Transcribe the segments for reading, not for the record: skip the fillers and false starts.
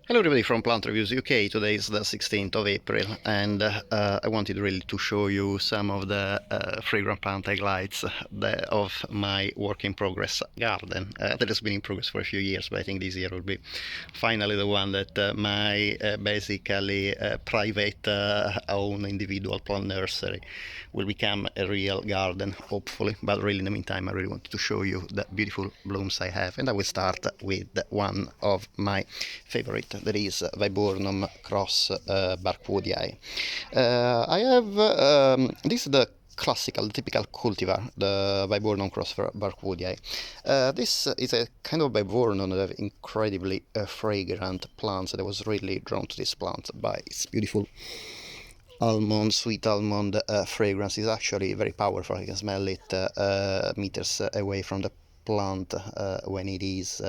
Hello everybody from Plant Reviews UK. Today is the 16th of April and I wanted really to show you some of the fragrant plant highlights of my work in progress garden that has been in progress for a few years, but I think this year will be finally the one that my basically private own individual plant nursery will become a real garden, hopefully. But really in the meantime I really wanted to show you the beautiful blooms I have, and I will start with one of my favorite, that is Viburnum cross Barkwoodii. I have this is the classical, typical cultivar, the Viburnum cross Barkwoodii. This is a kind of Viburnum that have incredibly fragrant plants, and I was really drawn to this plant by its beautiful almond, sweet almond fragrance. Is actually very powerful. You can smell it meters away from the plant when it is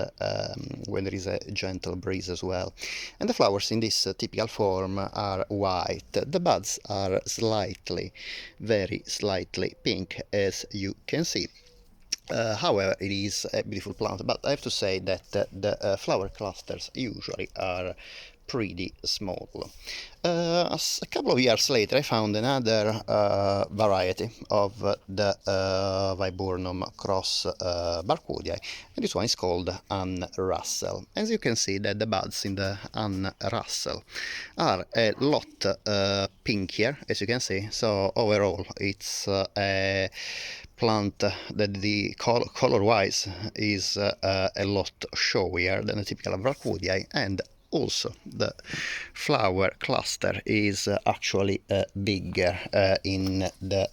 when there is a gentle breeze as well. And the flowers in this typical form are white. The buds are slightly, very slightly pink, as you can see. However, it is a beautiful plant, but I have to say that the flower clusters usually are pretty small. A couple of years later, I found another variety of the Viburnum cross Barkwoodii, and this one is called Anne Russell. As you can see, that the buds in the Anne Russell are a lot pinkier, as you can see. So overall, it's a plant that the color-wise is a lot showier than a typical Barkwoodii, and also the flower cluster is actually bigger in the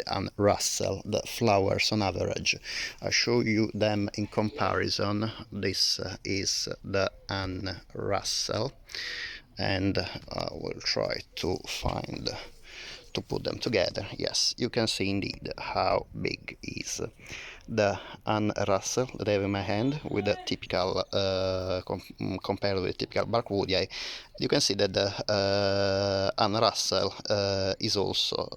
Anne Russell. The flowers on average, I show you them in comparison. This is the Anne Russell, and I will try to find to put them together. Yes, you can see indeed how big is the Anne Russell that I have in my hand with the typical compared with the typical Barkwoodii. You can see that the Anne Russell is also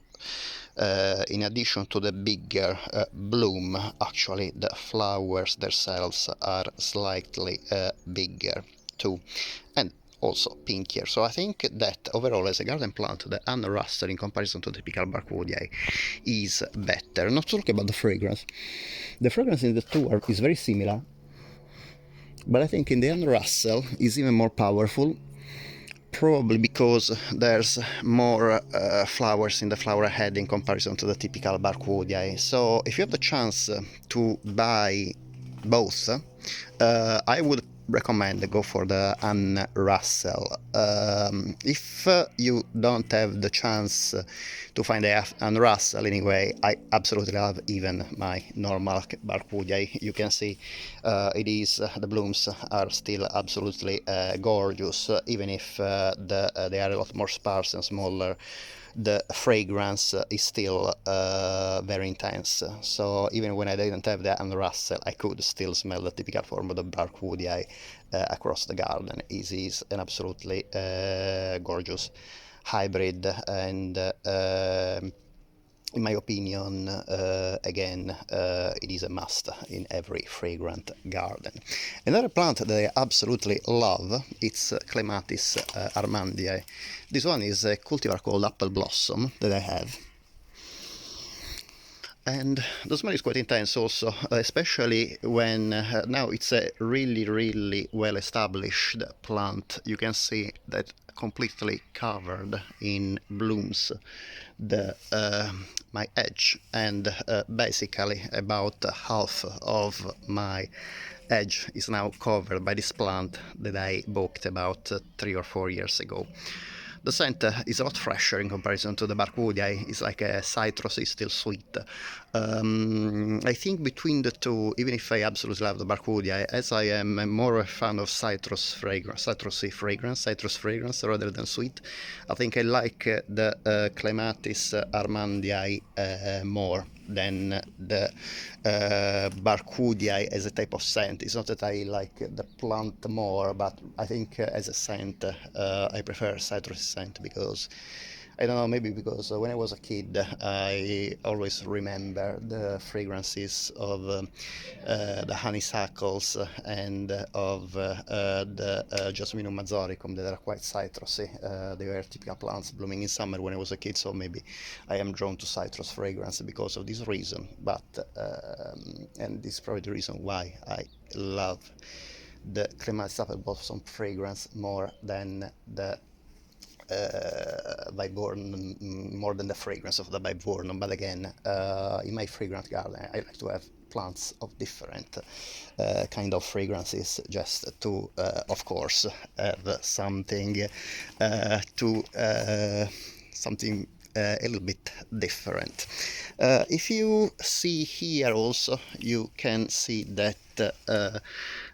in addition to the bigger bloom, actually the flowers themselves are slightly bigger too, and also pinkier. So I think that overall, as a garden plant, the Anne Russell in comparison to the typical Barkwoodii is better. Not to talk about the fragrance. The fragrance in the two is very similar, but I think in the Anne Russell is even more powerful, probably because there's more flowers in the flower head in comparison to the typical Barkwoodii. So if you have the chance to buy both, I would recommend go for the Anne Russell. If you don't have the chance to find the Anne Russell anyway, I absolutely love even my normal Barkwoodii. You can see it is the blooms are still absolutely gorgeous, even if they are a lot more sparse and smaller. The fragrance is still very intense. So even when I didn't have the Anne Russell, I could still smell the typical form of the Barkwoodii across the garden. It is an absolutely gorgeous hybrid, and in my opinion, again, it is a must in every fragrant garden. Another plant that I absolutely love, it's Clematis armandii. This one is a cultivar called Apple Blossom that I have. And the smell is quite intense also, especially when now it's a really well established plant. You can see that completely covered in blooms the my edge, and basically about half of my edge is now covered by this plant that I bought about 3 or 4 years ago. The scent is a lot fresher in comparison to the Barkwoodii. It's like a citrus, it's still sweet. I think between the two, even if I absolutely love the Barkwoodii, as I am more a fan of citrus fragrance rather than sweet, I think I like the Clematis armandii more than the Barkwoodii as a type of scent. It's not that I like the plant more, but I think as a scent I prefer citrus scent, because I don't know, maybe because when I was a kid, I always remember the fragrances of the honeysuckles and of the Jasminum mazoricum that are quite citrusy. They were typical plants blooming in summer when I was a kid, so maybe I am drawn to citrus fragrance because of this reason. But and this is probably the reason why I love the Clematis apple blossom fragrance more than the Viburnum, more than the fragrance of the Viburnum. But again, in my fragrant garden, I like to have plants of different kind of fragrances, just to, of course, have something something a little bit different. If you see here also, you can see that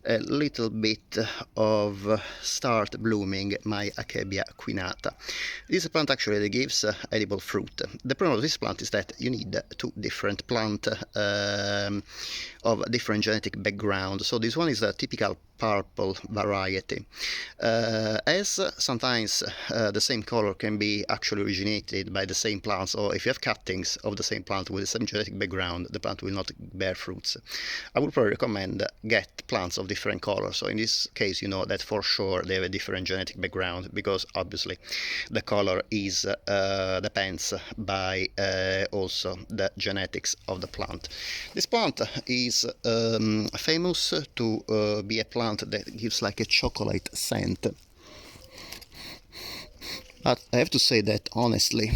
a little bit of start blooming my Akebia quinata. This is a plant actually that gives edible fruit. The problem of this plant is that you need two different plants of different genetic background. So this one is a typical purple variety. As sometimes the same color can be actually originated by the same plants, or if you have cuttings of the same plant with the same genetic background, the plant will not bear fruits. I would probably recommend get plants of different colors. So in this case, you know that for sure they have a different genetic background, because obviously the color is depends by also the genetics of the plant. This plant is famous to be a plant that gives like a chocolate scent. But I have to say that honestly,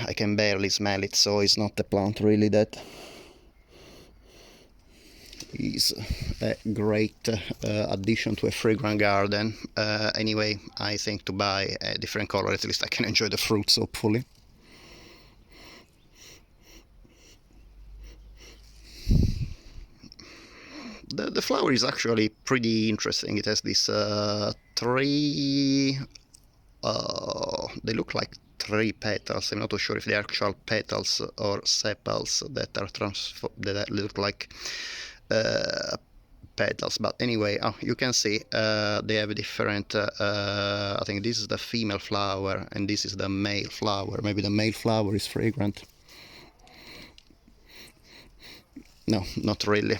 I can barely smell it, so it's not a plant really that is a great addition to a fragrant garden. Anyway, I think to buy a different color, at least I can enjoy the fruits, hopefully. The flower is actually pretty interesting. It has these three, they look like three petals. I'm not too sure if they're actual petals or sepals that are that look like petals, but anyway, you can see they have different I think this is the female flower and this is the male flower. Maybe the male flower is fragrant. No, not really.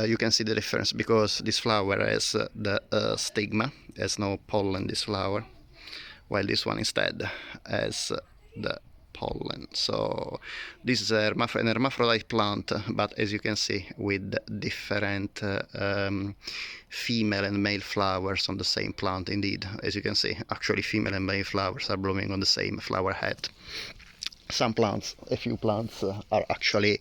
You can see the difference because this flower has the stigma, has no pollen, this flower, while this one instead has the pollen. So this is an hermaphrodite plant, but as you can see, with different female and male flowers on the same plant. Indeed, as you can see, actually female and male flowers are blooming on the same flower head. Some plants, a few plants, are actually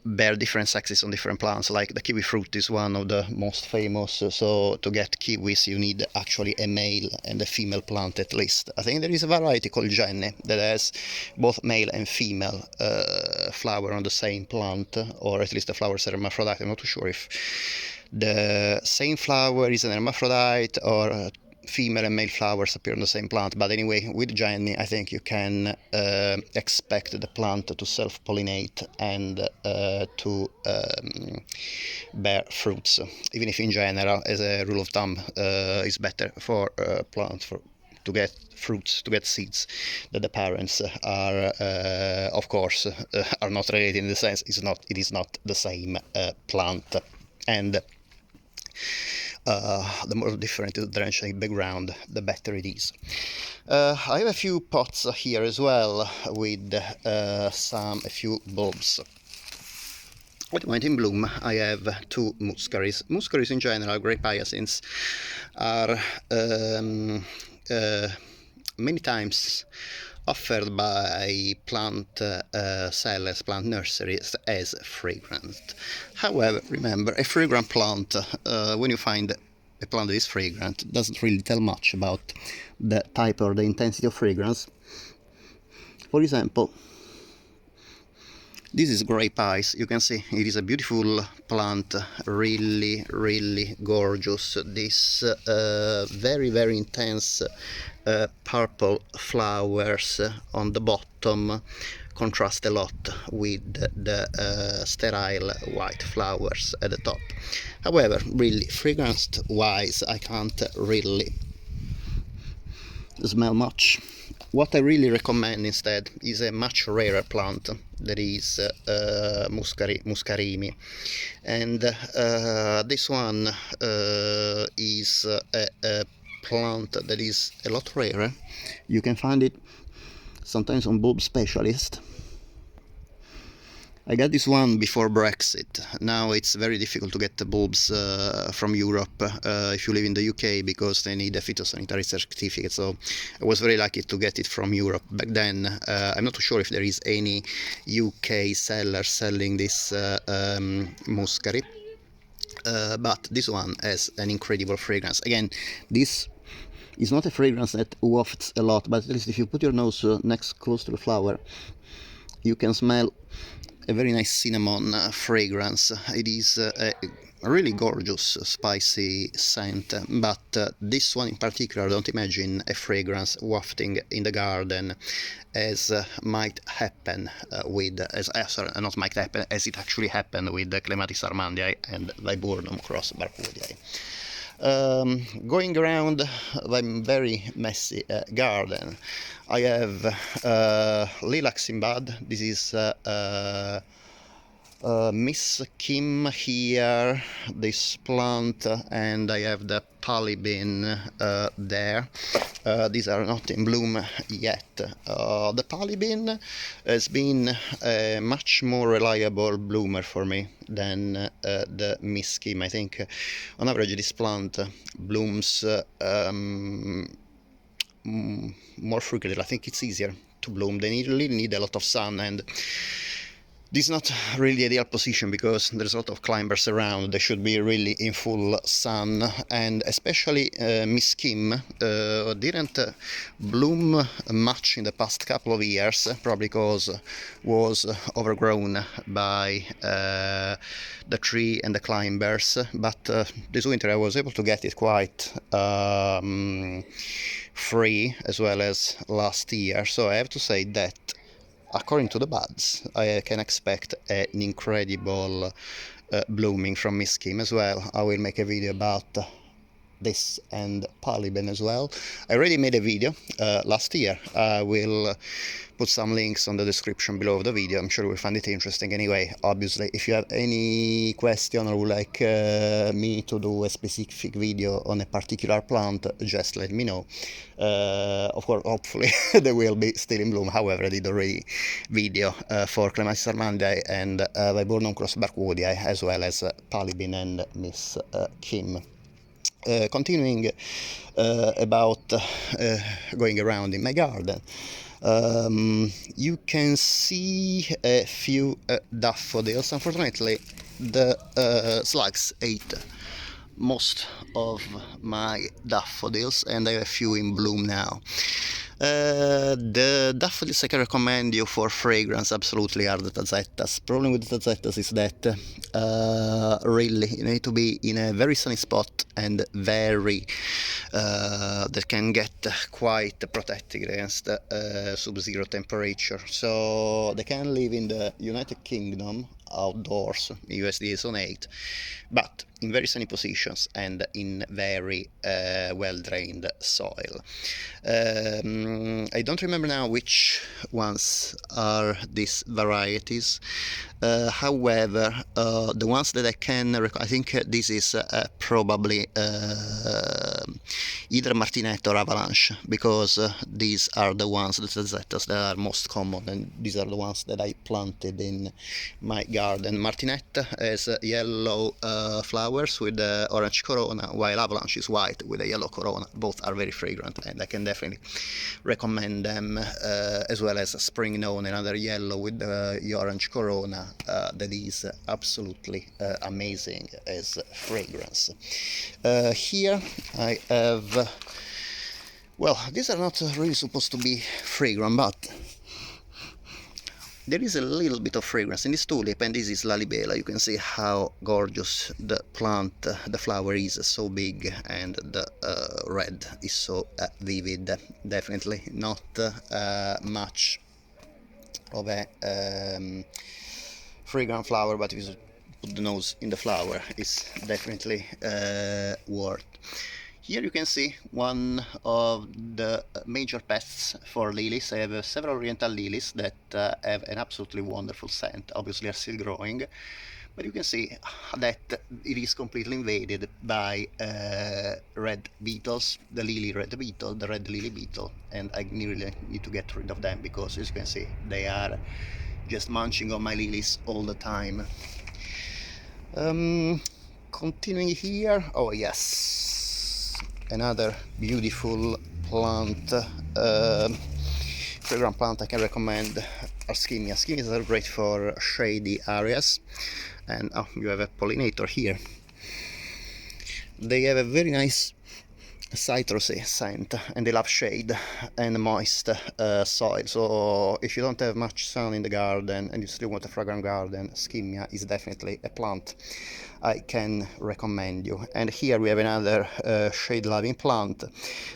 bear different sexes on different plants, like the kiwi fruit is one of the most famous. So to get kiwis you need actually a male and a female plant at least. I think there is a variety called Jenny that has both male and female flower on the same plant, or at least the flowers are hermaphrodite. I'm not too sure if the same flower is an hermaphrodite or female and male flowers appear on the same plant. But anyway, with Jenny, I think you can expect the plant to self-pollinate and to bear fruits, even if in general, as a rule of thumb, it's better for plants to get fruits, to get seeds, that the parents are, of course, are not related in the sense it is not the same plant. And the more different the genetic background, the better it is. I have a few pots here as well with a few bulbs. At the moment in bloom, I have two muscaries. Muscaries in general, grape hyacinths, are many times offered by plant sellers, plant nurseries, as fragrant. However, remember, a fragrant plant, when you find a plant that is fragrant, doesn't really tell much about the type or the intensity of fragrance. For example, This is grape ice. You can see it is a beautiful plant, really gorgeous. This very intense purple flowers on the bottom contrast a lot with the sterile white flowers at the top. However, really fragrance wise, I can't really smell much. What I really recommend instead is a much rarer plant, that is muscarimi, and this one is a plant that is a lot rarer. You can find it sometimes on bulb specialist. I got this one before Brexit. Now it's very difficult to get the bulbs from Europe if you live in the UK, because they need a phytosanitary certificate. So I was very lucky to get it from Europe back then. I'm not too sure if there is any UK seller selling this muscari, but this one has an incredible fragrance. Again, this is not a fragrance that wafts a lot, but at least if you put your nose close to the flower, you can smell a very nice cinnamon fragrance. It is a really gorgeous spicy scent, but this one in particular, don't imagine a fragrance wafting in the garden, as might happen with, not might happen, as it actually happened with the Clematis armandii and Viburnum cross Barcodii. Going around my very messy garden, I have Lilacs in bud. This is Miss Kim here, this plant, and I have the polybean there. These are not in bloom yet. The polybean has been a much more reliable bloomer for me than the Miss Kim. I think on average this plant blooms more frequently. I think it's easier to bloom. They really need a lot of sun, and this is not really ideal position because there's a lot of climbers around. They should be really in full sun, and especially Miss Kim didn't bloom much in the past couple of years, probably because was overgrown by the tree and the climbers. But this winter I was able to get it quite free, as well as last year. So I have to say that according to the buds, I can expect an incredible blooming from Miss Kim as well. I will make a video about this and polyben as well. I already made a video last year. I will put some links on the description below the video. I'm sure you'll find it interesting. Anyway, obviously, if you have any question or would like me to do a specific video on a particular plant, just let me know. Of course, hopefully they will be still in bloom. However, I did already video for Clematis armandii and Viburnum cross Barcodii, as well as polyben and Miss Kim. Continuing about going around in my garden, you can see a few daffodils. Unfortunately, the slugs ate most of my daffodils, and I have a few in bloom now. The daffodils I can recommend you for fragrance absolutely are the tazzettas. Problem with the tazzettas is that really you need to be in a very sunny spot and very that can get quite protected against sub-zero temperature. So they can live in the United Kingdom outdoors, USDA zone 8, but in very sunny positions and in very well-drained soil. I don't remember now which ones are these varieties. However, the ones that I can I think this is probably either Martinet or Avalanche, because these are the ones, the tazzettas, that are most common, and these are the ones that I planted in my garden. Martinet has yellow flowers with the orange corona, while Avalanche is white with a yellow corona. Both are very fragrant, and I can definitely recommend them, as well as Spring Known, another yellow with the orange corona that is absolutely amazing as fragrance. Here I have, well, these are not really supposed to be fragrant, but there is a little bit of fragrance in this tulip, and this is Lalibela. You can see how gorgeous the plant, the flower is so big, and the red is so vivid. Definitely not much of a fragrant flower, but if you put the nose in the flower, it's definitely worth. Here you can see one of the major pests for lilies. I have several oriental lilies that have an absolutely wonderful scent. Obviously are still growing, but you can see that it is completely invaded by red beetles, the lily red beetle, the red lily beetle, and I really need to get rid of them because, as you can see, they are just munching on my lilies all the time. Continuing here, oh yes, another beautiful plant, fragrant plant I can recommend are Skimmia. Skimmias are great for shady areas, and oh, you have a pollinator here. They have a very nice citrusy scent, and they love shade and moist soil. So if you don't have much sun in the garden and you still want a fragrant garden, Skimmia is definitely a plant I can recommend you. And here we have another shade loving plant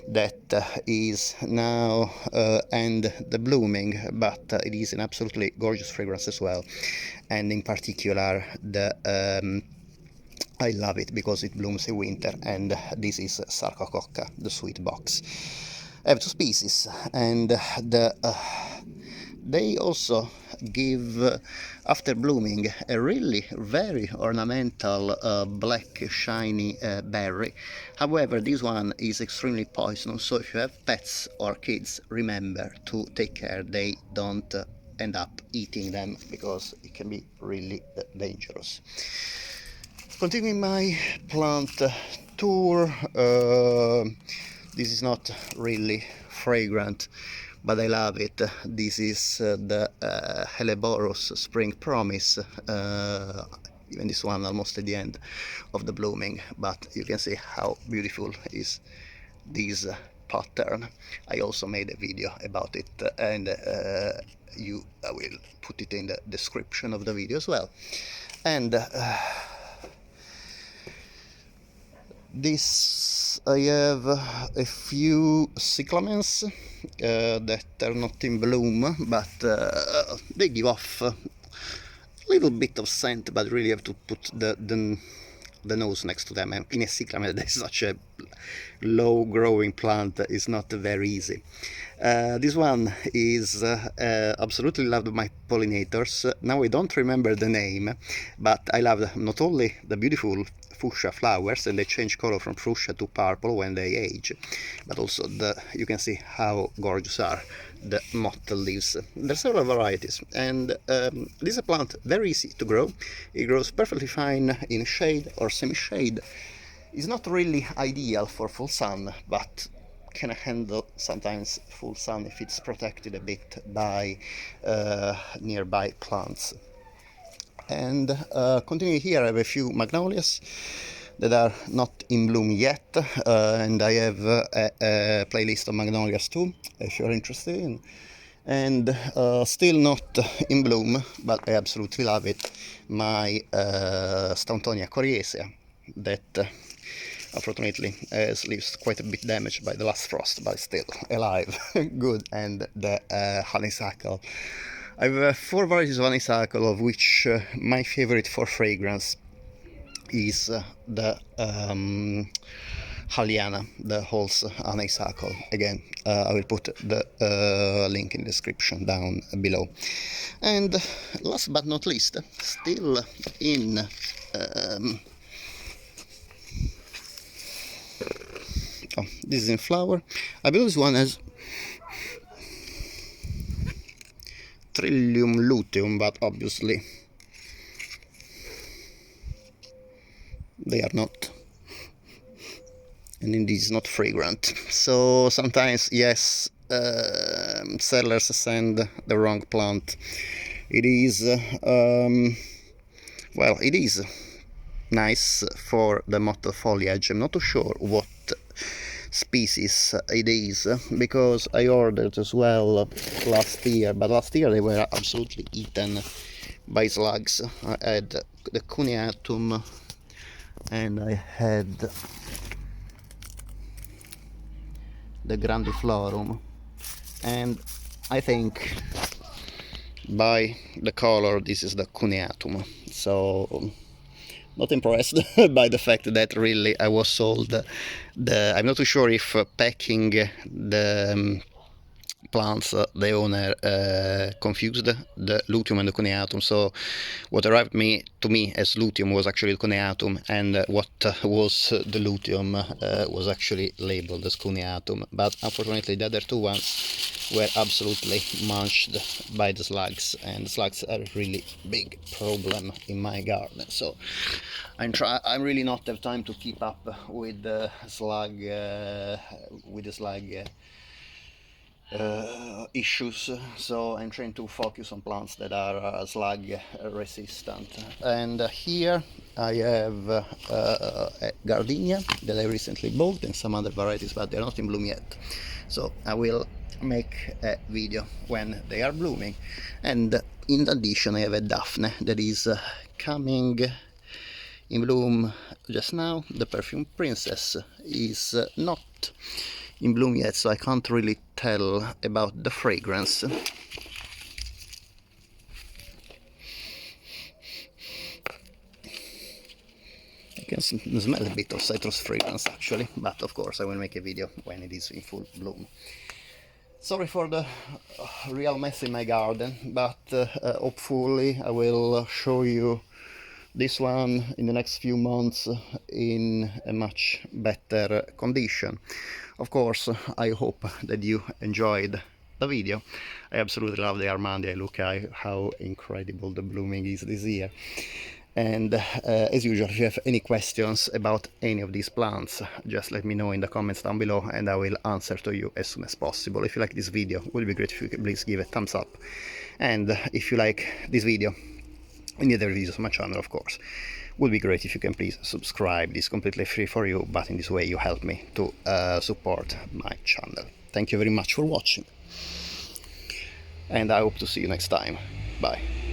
that is now and the blooming, but it is an absolutely gorgeous fragrance as well, and in particular the I love it because it blooms in winter, and this is Sarcococca, the sweet box. I have two species, and they also give, after blooming, a really very ornamental black shiny berry. However, this one is extremely poisonous, so if you have pets or kids, remember to take care they don't end up eating them, because it can be really dangerous. Continuing my plant tour, this is not really fragrant, but I love it. This is the Helleborus Spring Promise, even this one almost at the end of the blooming, but you can see how beautiful is this pattern. I also made a video about it, and I will put it in the description of the video as well. And this, I have a few cyclamens that are not in bloom, but they give off a little bit of scent, but really have to put the nose next to them, and in a cyclamen that is such a low growing plant is not very easy. This one is absolutely loved by pollinators. Now I don't remember the name, but I love not only the beautiful fuchsia flowers, and they change color from fuchsia to purple when they age, but also you can see how gorgeous are the mottled leaves. There are several varieties, and this is a plant very easy to grow. It grows perfectly fine in shade or semi-shade. It's not really ideal for full sun, but can handle sometimes full sun if it's protected a bit by nearby plants. And continuing here, I have a few magnolias that are not in bloom yet, and I have a playlist of magnolias too, if you're interested in. And still not in bloom, but I absolutely love it, my Stauntonia coriacea, that unfortunately has leaves quite a bit damaged by the last frost, but still alive, good. And the honeysuckle. I have 4 varieties of honeysuckle, of which my favorite for fragrance is the Halliana, the Halls honeysuckle. Again, I will put the link in the description down below. And last but not least, still in oh, this is in flower. I believe this one has Trillium luteum, but obviously they are not, and indeed it's not fragrant. So sometimes, yes, sellers send the wrong plant. It is well, it is nice for the mottled foliage. I'm not too sure what species it is, because I ordered as well last year, but last year they were absolutely eaten by slugs. I had the cuniatum and I had the grandiflorum, and I think by the color this is the cuniatum. So not impressed by the fact that really I was sold I'm not too sure if packing the plants, the owner confused the luteum and the coniatum. So what arrived to me as luteum was actually the coniatum, and what was the luteum was actually labeled as coniatum. But unfortunately the other two ones were absolutely munched by the slugs, and the slugs are a really big problem in my garden. So I really not have time to keep up with the slug issues, so I'm trying to focus on plants that are slug resistant. And here I have a gardenia that I recently bought and some other varieties, but they're not in bloom yet, so I will make a video when they are blooming. And in addition I have a daphne that is coming in bloom just now. The perfume princess is not in bloom yet, so I can't really tell about the fragrance. I can smell a bit of citrus fragrance actually, but of course I will make a video when it is in full bloom. Sorry for the real mess in my garden, but hopefully I will show you this one in the next few months in a much better condition. Of course, I hope that you enjoyed the video. I absolutely love the armandii. Look how incredible the blooming is this year. And as usual, if you have any questions about any of these plants, just let me know in the comments down below and I will answer to you as soon as possible. If you like this video, it would be great if you could please give a thumbs up. And if you like this video, any other videos on my channel, of course, would be great if you can please subscribe. This is completely free for you, but in this way you help me to support my channel. Thank you very much for watching, and I hope to see you next time. Bye.